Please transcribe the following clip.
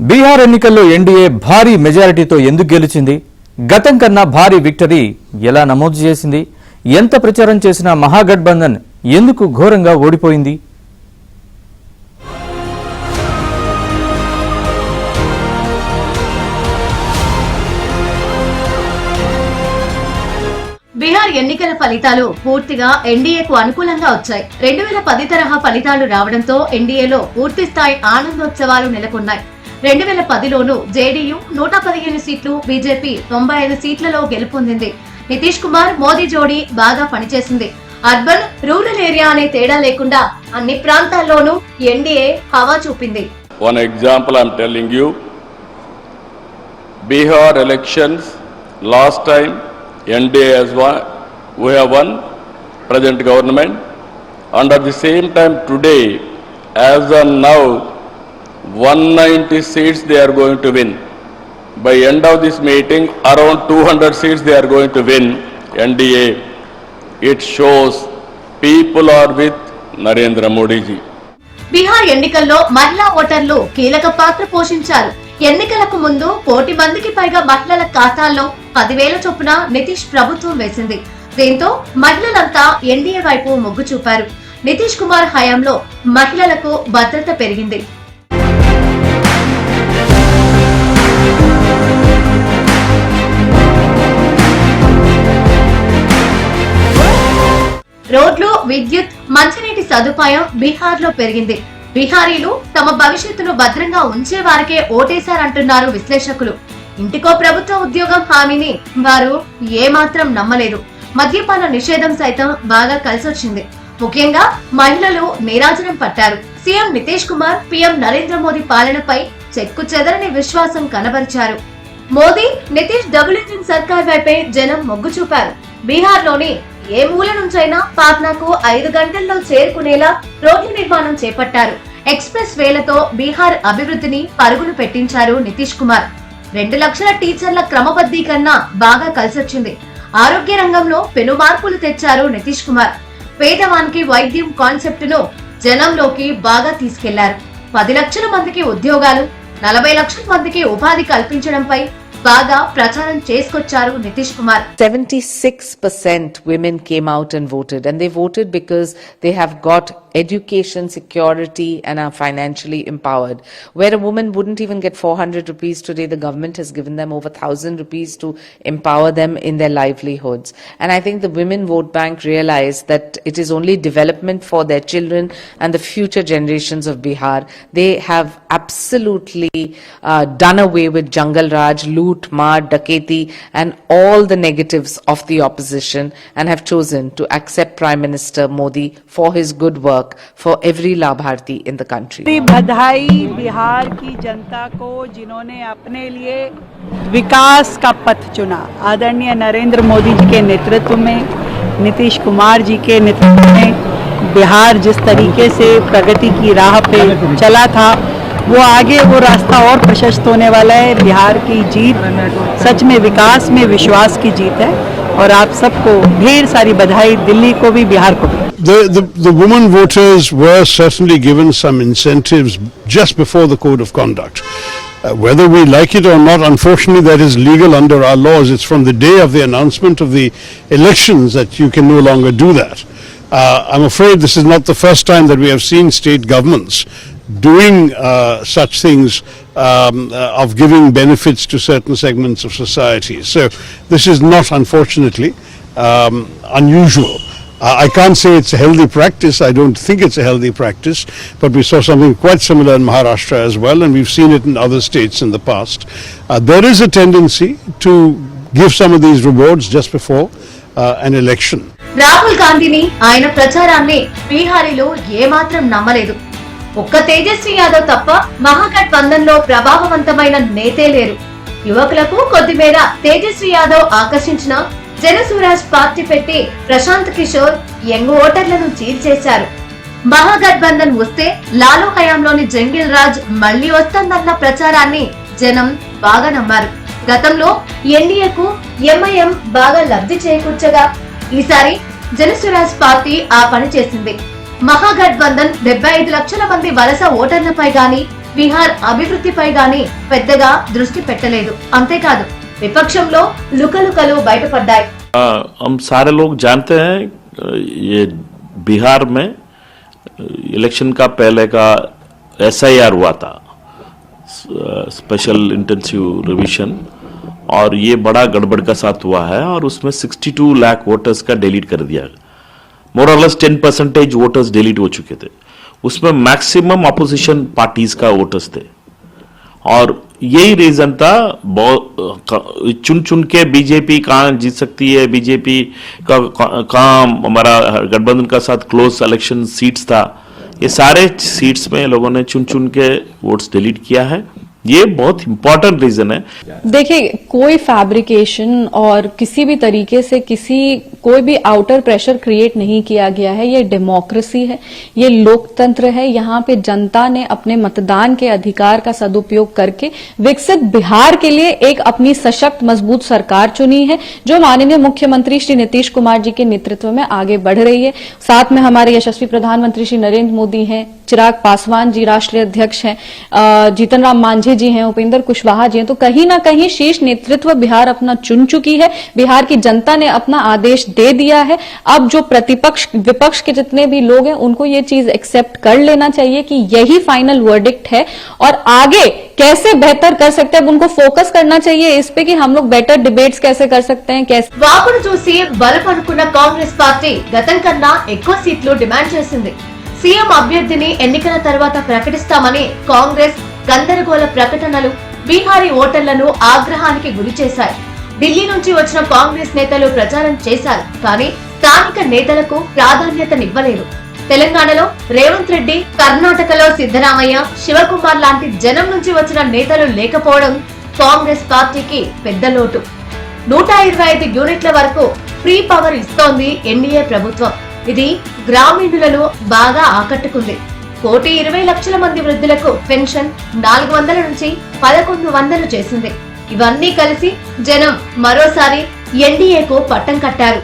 బీహార్ ఎన్నికల్లో ఎన్డీఏ భారీ మెజారిటీతో ఎందుకు గెలిచింది? గతం కన్నా భారీ విక్టరీ ఎలా నమోదు చేసింది? ఎంత ప్రచారం చేసినా మహాగఠబంధన్ ఎందుకు ఘోరంగా ఓడిపోయింది? బీహార్ ఎన్నికల ఫలితాలు పూర్తిగా ఎన్డీఏకు అనుకూలంగా వచ్చాయి. 2010 తరహా ఫలితాలు రావడంతో ఎన్డీఏలో పూర్తి స్థాయి ఆనందోత్సవాలు నెలకొన్నాయి. 2010లోనూ జేడీయూ 115 సీట్లు, బీజేపీ 95 సీట్లలో గెలుపొందింది. నితీష్ కుమార్ మోదీ జోడీ బాగా పనిచేసింది. అర్బన్, రూరల్ ఏరియా అనే తేడా లేకుండా అన్ని ప్రాంతాల్లోనూ ఎన్డీఏ హవా చూపింది. One example I'm telling you, Bihar elections last time NDA has won, we have won present government, and at the same time today, as of now, 190 seats they are going to win. By end of this meeting, around 200 seats they are going to win NDA. It shows people are with Narendra Modi ji. Bihar ఎన్నికల్లో మహిళా ఓటర్లు కీలక పాత్ర పోషించారు. ఎన్నికలకు ముందు 1 కోటి మందికి పైగా మహిళల ఖాతాల్లో 10,000 చొప్పున నితీష్ ప్రభుత్వం వేసింది. దీంతో మహిళలంతా ఎన్డీఏ వైపు మొగ్గు చూపారు. నితీష్ కుమార్ హయాంలో మహిళలకు భద్రత పెరిగింది. రోడ్లు, విద్యుత్, మంచినీటి సదుపాయం బీహార్ లో పెరిగింది. బీహారీలు తమ భవిష్యత్తును భద్రంగా ఉంచే వారికే ఓటేశారంటున్నారు విశ్లేషకులు. ఇంటికో ప్రభుత్వ ఉద్యోగం హామీని వారు ఏమాత్రం నమ్మలేదు. మద్యపాన నిషేధం సైతం బాగా కలిసొచ్చింది. ముఖ్యంగా మహిళలు నీరాజనం పట్టారు. సీఎం నితీష్ కుమార్, పీఎం నరేంద్ర మోదీ పాలనపై చెక్కు చెదరని విశ్వాసం కనబరిచారు. మోదీ, నితీష్ డబుల్ ఇంజిన్ సర్కార్ వైపే జనం మొగ్గు చూపారు. బీహార్ లోని ఏ మూల నుంచైనా పాట్నాకు 5 గంటల్లో చేరుకునేలా రోడ్ల నిర్మాణం చేపట్టారు. ఎక్స్ప్రెస్ వేలతో బీహార్ అభివృద్ధిని పరుగులు పెట్టించారు నితీష్ కుమార్. 2 లక్షల టీచర్ల క్రమబద్ధీకరణ బాగా కలిసొచ్చింది. ఆరోగ్య రంగంలో పెను మార్పులు తెచ్చారు నితీష్ కుమార్. పేదవానికి వైద్యం కాన్సెప్ట్ ను జనంలోకి బాగా తీసుకెళ్లారు. 10 లక్షల మందికి ఉద్యోగాలు, 40 లక్షల మందికి ఉపాధి కల్పించడంపై బాగా ప్రచారం చేసుకొచ్చారు Nitish Kumar. 76% women came out and voted, and they voted because they have got education, security, and are financially empowered. Where a woman wouldn't even get 400 rupees today, the government has given them over 1,000 rupees to empower them in their livelihoods. And I think the Women Vote Bank realized that it is only development for their children and the future generations of Bihar. They have absolutely done away with Jungle Raj, loot, maar, daketi, and all the negatives of the opposition, and have chosen to accept Prime Minister Modi for his good work for every Labharti in the country. बधाई बिहार की जनता को जिन्होंने अपने लिए विकास का पथ चुना. आदरणीय नरेंद्र मोदी जी के नेतृत्व में, नीतीश कुमार जी के नेतृत्व में बिहार जिस तरीके से प्रगति की राह पे चला था, वो आगे वो रास्ता और प्रशस्त होने वाला है. बिहार की जीत सच में विकास में विश्वास की जीत है, और आप सबको ढेर सारी बधाई, दिल्ली को भी, बिहार को भी. The women voters were certainly given some incentives just before the code of conduct. Whether we like it or not, unfortunately that is legal under our laws. It's from the day of the announcement of the elections that you can no longer do that. I'm afraid this is not the first time that we have seen state governments doing such things, of giving benefits to certain segments of society. So this is not, unfortunately, unusual. I can't say it's a healthy practice. I don't think it's a healthy practice, but we saw something quite similar in Maharashtra as well, and we've seen it in other states in the past. There is a tendency to give some of these rewards just before an election. Rahul గాంధీని, ఆయన ప్రచారాన్ని బీహారీలు ఏమాత్రం నమ్మలేదు. ఒక్క తేజస్వి యాదవ్ తప్ప మహాగఠబంధన్ లో ప్రభావవంతమైన నేతే లేరు. యువకులకు కొద్దిమేర తేజస్వి యాదవ్ ఆకర్షించిన జనస్వరాజ్ పార్టీ పెట్టి ప్రశాంత్ కిషోర్ యంగ్ ఓటర్లను చీల్చేశారు. మహాగఠబంధన్ వస్తే లాలూ హయాంలోని జంగిల్ రాజ్ మళ్లీ వస్తుందన్న ప్రచారాన్ని జనం బాగా నమ్మారు. గతంలో ఎన్డీఏకు ఎంఐఎం బాగా లబ్ధి చేకూర్చగా ఈసారి జనస్వరాజ్ పార్టీ ఆ పని చేసింది. మహాగఠబంధన్ 75 లక్షల మంది వలస ఓటర్లపై గాని, బీహార్ అభివృద్ధిపై గాని పెద్దగా దృష్టి పెట్టలేదు. అంతేకాదు విపక్షంలో లుకలుకలు బయటపడ్డాయి. हम सारे लोग जानते हैं ये बिहार में इलेक्शन का पहले का SIR हुआ था, स्पेशल इंटेंसिव रिवीजन, और ये बड़ा गड़बड़ का साथ हुआ है और उसमें 62 लाख वोटर्स का डिलीट कर दिया. मोर और लेस 10% वोटर्स डिलीट हो चुके थे. उसमें मैक्सिमम अपोजिशन पार्टीज का वोटर्स थे और यही रीजन था. चुन चुन के बीजेपी कहाँ जीत सकती है, बीजेपी का कहाँ हमारा गठबंधन का साथ क्लोज इलेक्शन सीट्स था, ये सारे सीट्स में लोगों ने चुन चुन के वोट्स डिलीट किया है. ये बहुत इंपॉर्टेंट रीजन है. देखिए, कोई फैब्रिकेशन और किसी भी तरीके से कोई भी आउटर प्रेशर क्रिएट नहीं किया गया है. ये डेमोक्रेसी है, ये लोकतंत्र है. यहाँ पे जनता ने अपने मतदान के अधिकार का सदुपयोग करके विकसित बिहार के लिए एक अपनी सशक्त मजबूत सरकार चुनी है, जो माननीय मुख्यमंत्री श्री नीतीश कुमार जी के नेतृत्व में आगे बढ़ रही है. साथ में हमारे यशस्वी प्रधानमंत्री श्री नरेंद्र मोदी हैं, चिराग पासवान जी राष्ट्रीय अध्यक्ष हैं, जीतन राम मांझी जी हैं, उपेंद्र कुशवाहा जी हैं. तो कहीं ना कहीं शीर्ष नेतृत्व बिहार अपना चुन चुकी है. बिहार की जनता ने अपना आदेश दे दिया है. अब जो विपक्ष के जितने भी लोग हैं उनको ये चीज एक्सेप्ट कर लेना चाहिए कि यही फाइनल वर्डिक्ट है और आगे कैसे बेहतर कर सकते हैं, अब उनको फोकस करना चाहिए इस पे कि हम लोग बेटर डिबेट्स कैसे कर सकते हैं. कैसे వాపును చూసి బలపడుకున్న కాంగ్రెస్ పార్టీ గతం కన్నా ఎక్కువ సీట్లు డిమాండ్ చేసింది. సీఎం అభ్యర్థిని ఎన్నికల తర్వాత ప్రకటిస్తామని కాంగ్రెస్ గందరగోళ ప్రకటనలు బీహారీ ఓటర్లను ఆగ్రహానికి గురి చేశాయి. ఢిల్లీ నుంచి వచ్చిన కాంగ్రెస్ నేతలు ప్రచారం చేశారు, కానీ స్థానిక నేతలకు ప్రాధాన్యతనివ్వలేదు. తెలంగాణలో రేవంత్ రెడ్డి, కర్ణాటకలో సిద్ధరామయ్య, శివకుమార్ లాంటి జనం నుంచి వచ్చిన నేతలు లేకపోవడం కాంగ్రెస్ పార్టీకి పెద్ద లోటు. 125 యూనిట్ల వరకు ఫ్రీ పవర్ ఇస్తోంది ఎన్డీఏ ప్రభుత్వం. ఇది గ్రామీణులను బాగా ఆకట్టుకుంది. 1,20,00,000 మంది వృద్ధులకు పెన్షన్ 400 నుంచి 1,100 చేసింది. ఇవన్నీ కలిసి జనం మరోసారి ఎన్డీఏకు పట్టం కట్టారు.